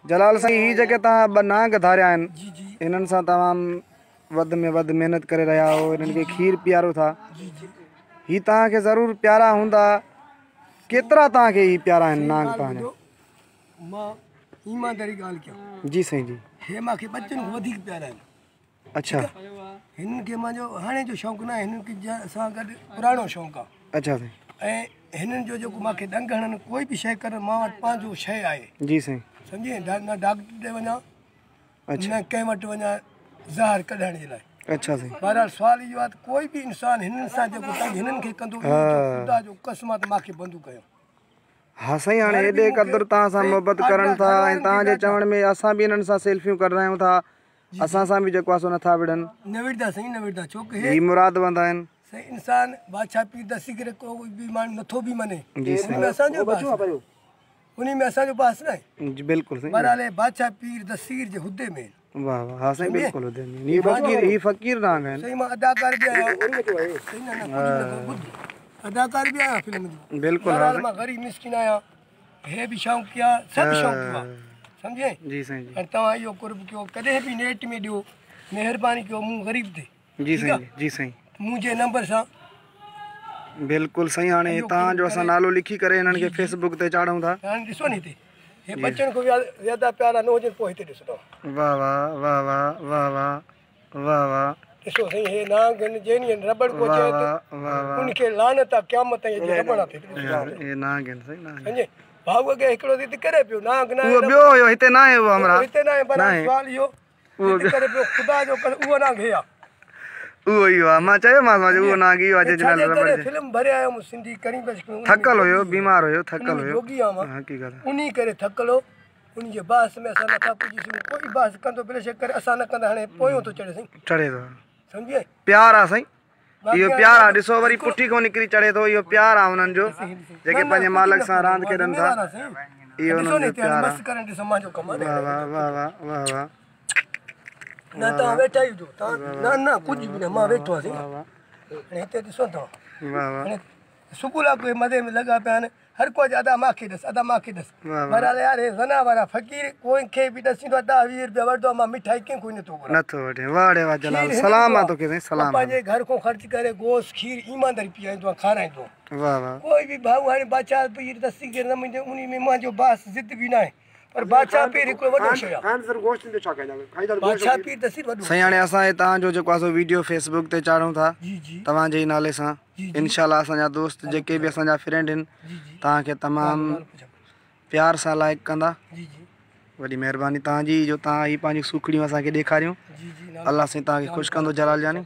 जलाल साईं ही जेके तव्हां ॿ नांग धारिया आहिनि जी जी इन्हनि सां तमामु वधि में वधि महिनत करे रहिया हो, इन्हनि खे खीर पीआरो था। जी जी ही तव्हांखे ज़रूरु प्यारा हूंदा। केतिरा तव्हांखे ही प्यारा आहिनि नांग ॻाल्हि तव्हांजा? ॿुधो, मां ईमानदारी ॻाल्हि कयां, जी साईं जी। हे मूंखे बचनि खां वधीक प्यारा आहिनि। अच्छा हिननि खे मुंहिंजो हाणे जो शौक़ु न आहे, हिननि खे सां गॾु पुराणो शौक़ु आहे। अच्छा साईं। ऐं हिननि जो जेको मूंखे ॾंग हणनि कोई बि शइ करणु मां वटि पंहिंजो शइ आहे। जी साईं। सम्झे, न डॉक्टर ॾे वञा अच्छा न कंहिं वटि वञा ज़हर कढण जे लाइ। अच्छा साईं। बहरहाल सुवाल इहो आहे त कोई बि इंसानु हिननि सां जेको तंग हिननि खे कंदो, ख़ुदा जो कसम आहे त मूंखे बंदि कयो। हाँ साईं, हाणे हेॾे क़दुरु तव्हां सां मोहबत करनि था ऐं तव्हांजे चवण में असां बि हिननि सां सेल्फियूं करे रहियूं था, असां सां बि जेको आहे सो नथा विढ़नि। न विढ़ंदा साईं, न विढ़ंदा, छोकी ही मुरादवंद आहिनि। साईं इंसानु बादशाह पीर दसी करे कोई बि माण्हू नथो बि मने, जी उन में असांजो बास न आहे। जी बिल्कुलु साईं। बहरहाल बादशाह पीर दसीर जे हुदे में। वाह वाह, हाँ साईं बिल्कुलु हुदे में। ही फ़क़ीर नांग आहिनि। साईं मां अदाकार बि आहियां, साईं न कुझु ॿुध, अदाकार बि आहियां फिल्म जी। बिल्कुलु बहरहाल मां ग़रीब मिस्किन आहियां, हे बि शौक़ु आहे, सभु शौक़ु आहे, सम्झे। जी साईं जी। ऐं तव्हां इहो कुर्ब कयो, कॾहिं बि नेट में ॾियो, महिरबानी कयो मूं ग़रीब ते। जी साईं जी साईं। मुंहिंजे नंबर सां बिल्कुलु साईं। हाणे तव्हांजो असां नालो लिखी करे हिननि खे फेसबुक ते चाढ़ूं था। हाणे ॾिसो नी हिते, हे बचनि खां ज़्यादा प्यारा न हुजनि, पोइ हिते ॾिसो। वाह वाह वाह वाह वाह वाह वाह वाह। ॾिसो साईं, हे नांग जंहिं रबड़ को चए त उनखे लानत आहे क़यामत ताईं, रबड़ आहे। ये नांग आहिनि साईं, नांग। सम्झे, भाऊ अॻे हिकिड़ो हिते करे पियो नांग न आहे, उहो ॿियो हुयो, हिते न आहे उहो हमरा। हिते न आहे, पर सुवाल इहो हिते करे पियो, ख़ुदा जो उहो नांग हे आहे। उहो ई आहे, मां चयोमांसि उहो नांग इहो आहे जंहिंजे नाले रबड़। फिल्म भरे आयो मूं सिंधी करीम बचपन, थकल हुयो, बीमार हुयो, थकल हुयो। जोगी आहे मां, हक़ीक़त उन्ही करे थकल हो, उन जे बास में असां नथा पुॼी सघूं। कोई बास कंदो बेशक करे, असां न कंदा, हाणे पोयों थो चढ़े साईं, चढ़े थो। सम्झे, प्यार आहे साईं, इहो प्यार आहे। ॾिसो वरी पुठी खां निकिरी चढ़े थो, इहो प्यार आहे हुननि जो जेके पंहिंजे मालिक सां रांदि खेॾनि था। इहो हुननि जो प्यार आहे। वाह वाह वाह वाह वाह वाह। न तव्हां वेठा ई हुजो, तव्हां न कुझु बि न, मां वेठो आहियां साईं। हिते ॾिसो तव्हां, हाणे सुकूल कोई मथे में लॻा पिया आहिनि, हर को अदा मूंखे ॾिस, अदा मूंखे ॾिस। बहरहाल यार हे ज़ना वारा फ़क़ीर कोई खे बि ॾसींदो आहे 10-20 रुपया वठंदो आहे, मां मिठाई कंहिं कोई नथो घुरां, नथो वठे। वाह रे वाह जलाल, सलाम आहे तोखे साईं, सलाम। पंहिंजे घर खां ख़र्च करे गोश्त खीर ईमानदारी पीआईंदो आहे, खाराईंदो। वाह वाह। कोई बि भाऊ हाणे बादशाह पीर दसी करे न मुंहिंजे उन में मुंहिंजो बास ज़िद बि न आहे, पर बादशाह पीर हिकिड़ो वॾो शइ आहे। बादशाह पीर दसी वॾो साईं। हाणे असां तव्हांजो जेको आहे सो वीडियो फेसबुक ते चाढ़ूं था तव्हांजे ई नाले सां। इनशाला असांजा दोस्त जेके बि असांजा फ्रेंड आहिनि तव्हांखे तमामु प्यार सां लाइक कंदा। वॾी महिरबानी तव्हांजी जो तव्हां ही पंहिंजी सुखड़ियूं असांखे ॾेखारियूं। अलाह साईं तव्हांखे ख़ुशि कंदो जलाल जानी।